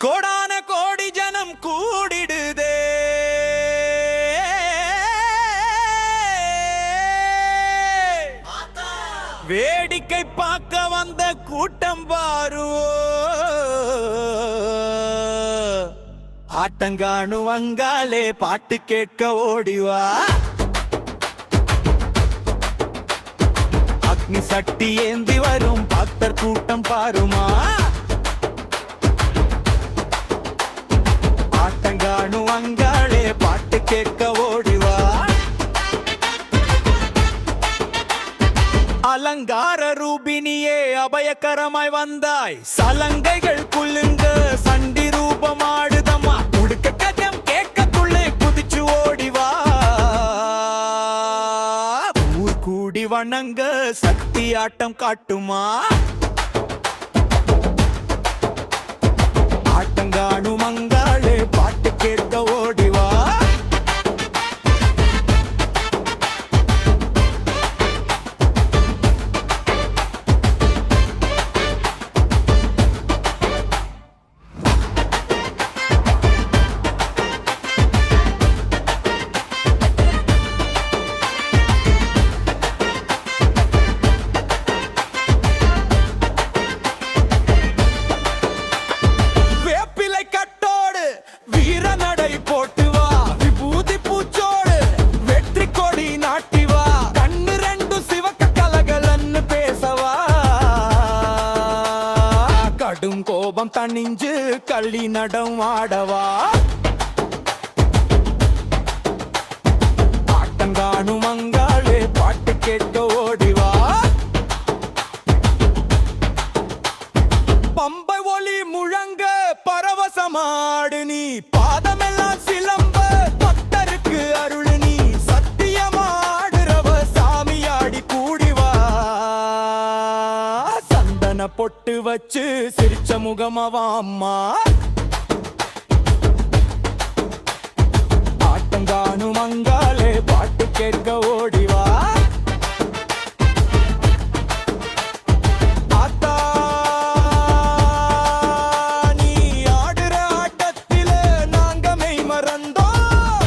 கோடான கோடி ஜனம் கூடிடுதே வேடிக்கை பார்க்க வந்த கூட்டம் பாருவோ ஆட்டங்கானு வங்காலே பாட்டு கேட்க ஓடிவா அக்னி சட்டி ஏந்தி வரும் பக்தர் கூட்டம் பாருமா ஆட்டங்கானு வங்காலே பாட்டு கேட்க ஓடிவா அலங்கார ரூபினியே அபயகரமாய் வந்தாய் சலங்கைகள் குலுங்க சண்டி ரூபமாடுதம்மா உடுக்க கதம் கேட்கக்குள்ளே குதிச்சு ஓடிவா ஊர் கூடி வணங்க சக்தி ஆட்டம் காட்டுமா ஆட்டங்கானு மங்காளே பாட்டு கேட்க ஓடிவா கோபம் தணிஞ்சு கள்ளி நடம் ஆடவா ஆட்டங்கானு மங்காளே பாட்டு கேட்க ஓடிவா பம்பை ஒலி முழங்க பரவசமாடு நீ பாதமெல்லாம் சிலம்ப பக்தருக்கு அருள் நீ சத்தியமாடுறவ சாமியாடி கூடிவா சந்தன பொட்டு வச்சு சிரிச்ச முகமவா அம்மா ஆட்டங்கானு மங்காலே பாட்டு கேட்க ஓடிவா ஆத்தா நீ ஆடுற ஆட்டத்தில நாங்க மெய் மறந்தோம்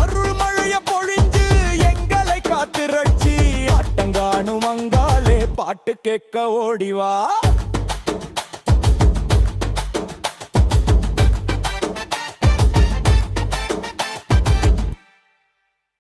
அருள் மழைய பொழிஞ்சு எங்களை காத்து ரட்சி ஆட்டங்கானு மங்காலே பாட்டு கேட்க ஓடிவா